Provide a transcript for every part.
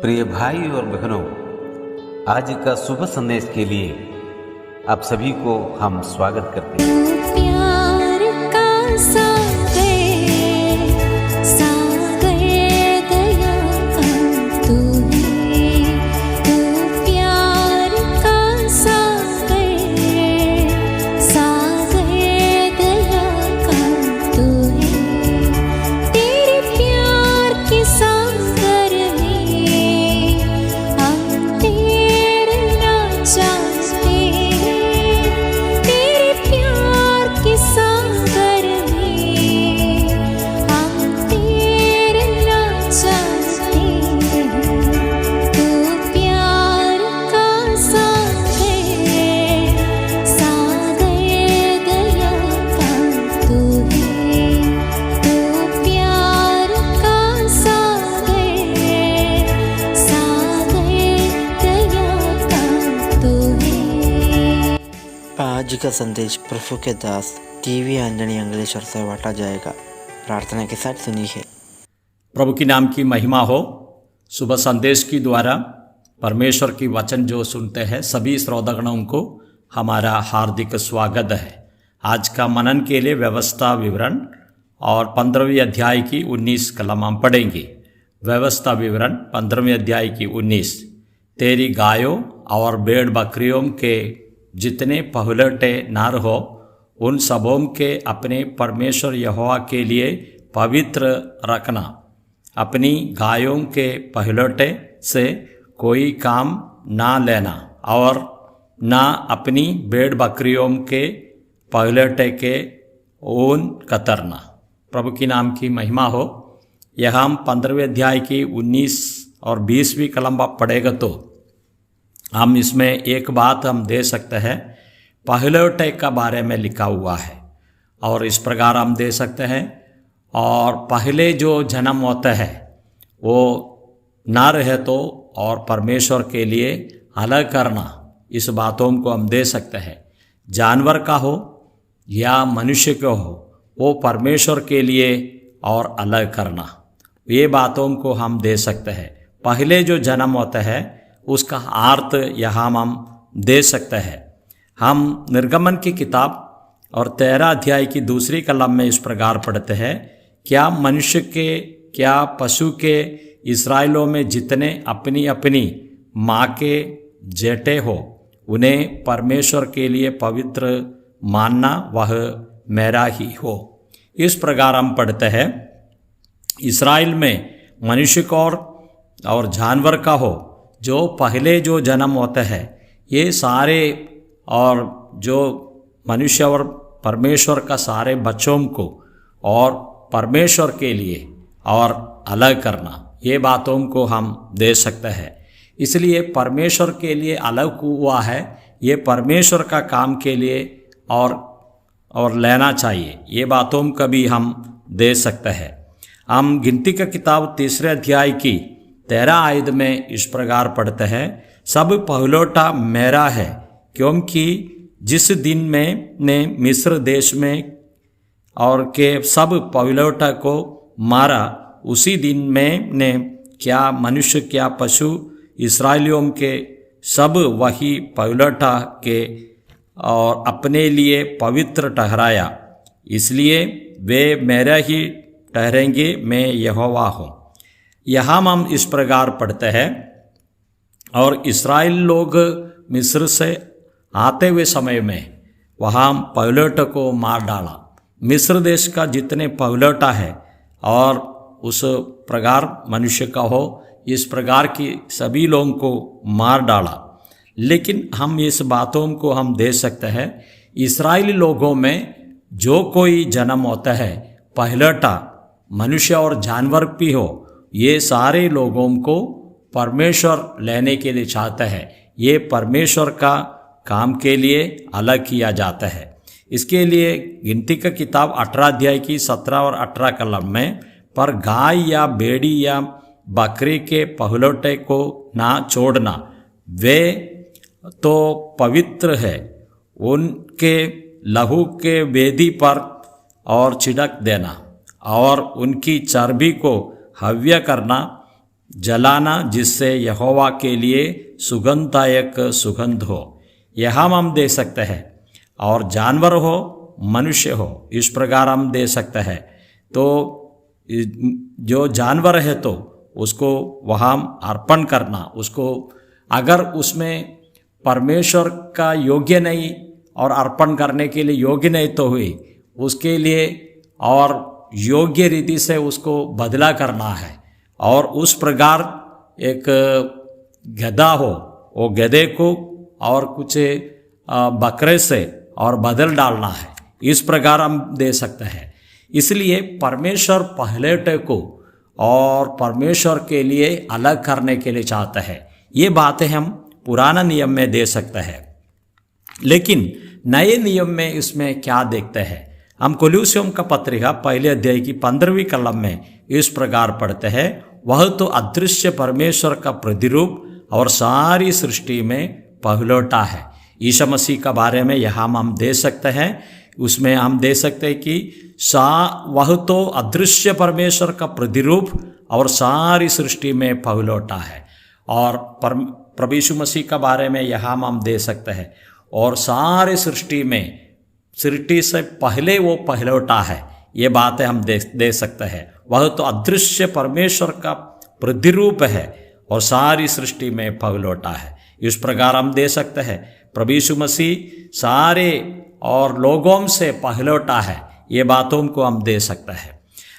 प्रिय भाई और बहनों, आज का शुभ संदेश के लिए आप सभी को हम स्वागत करते हैं। प्यार का सागर दया का तू है, तू प्यार का सागर दया का तू है। तेरे प्यार के सागर में हम तैरना चाहते हैं। तेरे प्यार के सागर में हम तैरना चाहते हैं। तू प्यार का सागर दया का तू है, तू प्यार का सागर दया का तू है। आज का संदेश प्रभु के दास टीवी आंजनी अंग्लेश्वर से बांटा जाएगा। प्रार्थना के साथ सुनिए। प्रभु की नाम की महिमा हो। सुबह संदेश की द्वारा परमेश्वर की वचन जो सुनते हैं सभी श्रोतागणों को हमारा हार्दिक स्वागत है। आज का मनन के लिए व्यवस्था विवरण और 15वें अध्याय की 19 कलम हम पढ़ेंगे। व्यवस्था विवरण 15वें अध्याय की 19। तेरी गायों और भेड़ बकरियों के जितने पहुलटे नर हो उन सबों के अपने परमेश्वर यहोवा के लिए पवित्र रखना। अपनी गायों के पहलौटे से कोई काम ना लेना और ना अपनी भेड़ बकरियों के पहलौटे के ऊन कतरना। प्रभु की नाम की महिमा हो। यह हम 15वें अध्याय की 19 और 20वीं कलम आप पढ़ेगा तो हम इसमें एक बात हम दे सकते हैं। पहलौटे का बारे में लिखा हुआ है और इस प्रकार हम दे सकते हैं। और पहले जो जन्म होता है वो नर है तो और परमेश्वर के लिए अलग करना, इस बातों को हम दे सकते हैं। जानवर का हो या मनुष्य का हो वो परमेश्वर के लिए और अलग करना, ये बातों को हम दे सकते हैं। पहले जो जन्म होता है उसका अर्थ यहाँ हम दे सकते हैं। हम निर्गमन की किताब और 13 अध्याय की 2 कलम में इस प्रकार पढ़ते हैं, क्या मनुष्य के क्या पशु के इस्राएलों में जितने अपनी अपनी माँ के जेठे हो उन्हें परमेश्वर के लिए पवित्र मानना, वह मेरा ही हो। इस प्रकार हम पढ़ते हैं। इस्राएल में मनुष्य को और जानवर का हो जो पहले जो जन्म होते हैं ये सारे और जो मनुष्य और परमेश्वर का सारे बच्चों को और परमेश्वर के लिए और अलग करना, ये बातों को हम दे सकते हैं। इसलिए परमेश्वर के लिए अलग हुआ है, ये परमेश्वर का काम के लिए और लेना चाहिए, ये बातों का भी हम दे सकते हैं। हम गिनती का किताब 3 अध्याय की 13 आयत में इस प्रकार पढ़ते हैं, सब पहलौटा मेरा है, क्योंकि जिस दिन में ने मिस्र देश में और के सब पहलौटा को मारा उसी दिन में ने क्या मनुष्य क्या पशु इस्राएलियों के सब वही पहलौटा के और अपने लिए पवित्र ठहराया, इसलिए वे मेरा ही ठहरेंगे, मैं यहोवा हूँ। यहाँ हम इस प्रकार पढ़ते हैं, और इस्राएल लोग मिस्र से आते हुए समय में वहाँ पहलौट को मार डाला। मिस्र देश का जितने पहलौटा है और उस प्रकार मनुष्य का हो, इस प्रकार की सभी लोगों को मार डाला। लेकिन हम इस बातों को हम दे सकते हैं, इस्राएली लोगों में जो कोई जन्म होता है पहलौटा मनुष्य और जानवर भी हो, ये सारे लोगों को परमेश्वर लेने के लिए चाहता है। ये परमेश्वर का काम के लिए अलग किया जाता है। इसके लिए गिनती का किताब 18 अध्याय की 17 और 18 कलम में, पर गाय या भेड़ी या बकरी के पहलौटे को ना छोड़ना, वे तो पवित्र है, उनके लहू के वेदी पर और छिड़क देना और उनकी चर्बी को हव्य करना, जलाना जिससे यहोवा के लिए सुगंधदायक सुगंध हो, यह हम दे सकते हैं। और जानवर हो मनुष्य हो, इस प्रकार हम दे सकते हैं। तो जो जानवर है तो उसको वहाँ अर्पण करना, उसको अगर उसमें परमेश्वर का योग्य नहीं और अर्पण करने के लिए योग्य नहीं तो हुई, उसके लिए और योग्य रीति से उसको बदला करना है। और उस प्रकार एक गधा हो, वो गधे को और कुछ बकरे से और बदल डालना है, इस प्रकार हम दे सकते हैं। इसलिए परमेश्वर पहलेटे को और परमेश्वर के लिए अलग करने के लिए चाहता है। ये बातें हम पुराना नियम में दे सकते हैं, लेकिन नए नियम में इसमें क्या देखते हैं? हम कोलोसियों का पत्रिका पहले अध्याय की 15वीं कलम में इस प्रकार पढ़ते हैं, वह तो अदृश्य परमेश्वर का प्रतिरूप और सारी सृष्टि में पहलौठा है। यीशु मसीह का बारे में यहाँ हम दे सकते हैं, उसमें हम दे सकते हैं कि वह तो अदृश्य परमेश्वर का प्रतिरूप और सारी सृष्टि में पहलौठा है। और प्रभु यीशु मसीह का बारे में यहाँ हम दे सकते हैं, और सारे सृष्टि में सृष्टि से पहले वो पहलौठा है। ये बातें हम दे सकते हैं। वह तो अदृश्य परमेश्वर का प्रतिरूप है और सारी सृष्टि में पहलौठा है, इस प्रकार हम दे सकते हैं। प्रभु यीशु मसीह सारे और लोगों से पहलौठा है, ये बातों को हम दे सकते हैं।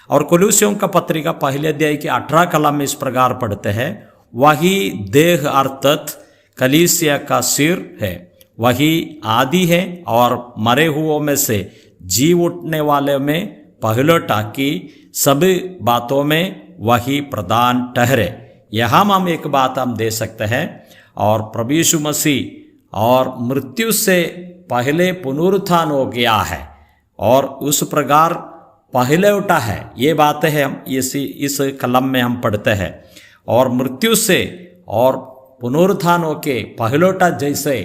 और कोलोसियों का पत्रिका पहले अध्याय की 18 कलम में इस प्रकार पढ़ते हैं, वही देह अर्थात कलीसिया का सिर है, वही आदि है और मरे हुओं में से जी उठने वाले में पहलौठा की सभी बातों में वही प्रधान ठहरे। यहाँ हम एक बात हम दे सकते हैं, और प्रभु यीशु मसीह और मृत्यु से पहले पुनरुत्थान हो गया है और उस प्रकार पहले उठा है। ये बातें हैं हम इस कलम में हम पढ़ते हैं। और मृत्यु से और पुनरुत्थान होके पहलौठा जैसे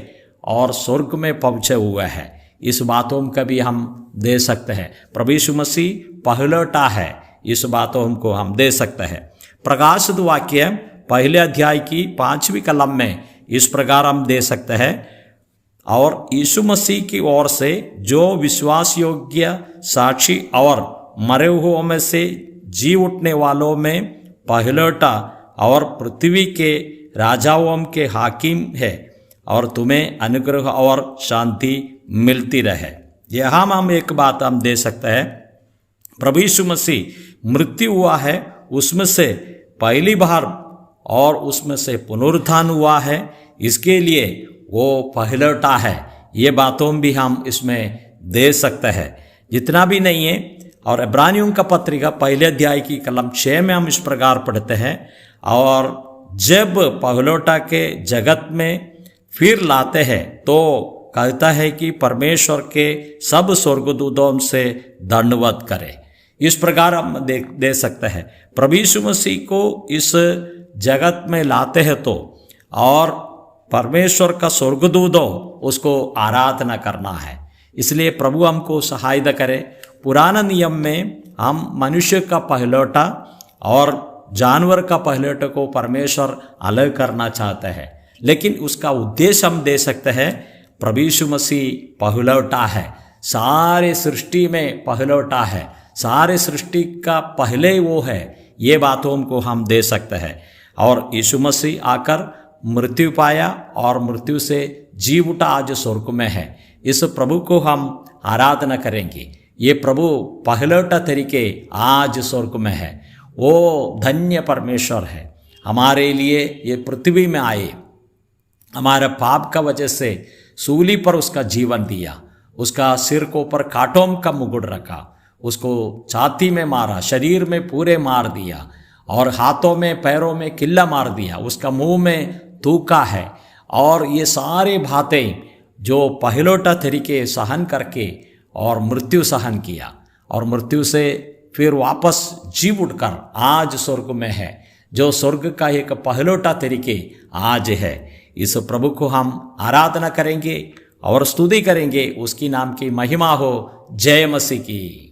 और स्वर्ग में पहुँचे हुए हैं, इस बातों का भी हम दे सकते हैं। प्रभु यीशु मसीह पहलौठा है, इस बातों को हम दे सकते हैं। प्रकाशित वाक्य पहले अध्याय की 5वीं कलम में इस प्रकार हम दे सकते हैं, और यीशु मसीह की ओर से जो विश्वास योग्य साक्षी और मरे हुओं में से जी उठने वालों में पहलौठा और पृथ्वी के राजाओं के हाकिम है, और तुम्हें अनुग्रह और शांति मिलती रहे। यहाँ हम एक बात हम दे सकते हैं, प्रभु यीशु मसीह मृत्यु हुआ है, उसमें से पहली बार और उसमें से पुनरुत्थान हुआ है, इसके लिए वो पहलौठा है। ये बातों भी हम इसमें दे सकते हैं, जितना भी नहीं है। और इब्रानियों का पत्रिका पहले अध्याय की कलम 6 में हम इस प्रकार पढ़ते हैं, और जब पहलौठा के जगत में फिर लाते हैं तो कहता है कि परमेश्वर के सब स्वर्गदूतों से दंडवत करे। इस प्रकार हम दे सकते हैं। प्रभु यीशु मसीह को इस जगत में लाते हैं तो, और परमेश्वर का स्वर्गदूतों उसको आराधना करना है। इसलिए प्रभु हमको सहायता करे। पुराना नियम में हम मनुष्य का पहलौठा और जानवर का पहलौठा को परमेश्वर अलग करना चाहते हैं, लेकिन उसका उद्देश्य हम दे सकते हैं। प्रभु यीशु मसीह पहलौठा है, सारे सृष्टि में पहलौठा है, सारे सृष्टि का पहले वो है, ये बातों को हम दे सकते हैं। और यीशु मसीह आकर मृत्यु पाया और मृत्यु से जी उठा, आज स्वर्ग में है। इस प्रभु को हम आराधना करेंगे। ये प्रभु पहलौठा तरीके आज स्वर्ग में है। वो धन्य परमेश्वर है, हमारे लिए ये पृथ्वी में आए, हमारे पाप का वजह से सूली पर उसका जीवन दिया, उसका सिर को ऊपर कांटों का मुकुट रखा, उसको छाती में मारा, शरीर में पूरे मार दिया, और हाथों में पैरों में किल्ला मार दिया, उसका मुंह में थूका है। और ये सारे बातें जो पहलौठा तरीके सहन करके और मृत्यु सहन किया, और मृत्यु से फिर वापस जी उठकर आज स्वर्ग में है, जो स्वर्ग का एक पहलौठा तरीके आज है। इस प्रभु को हम आराधना करेंगे और स्तुति करेंगे। उसकी नाम की महिमा हो। जय मसीह की।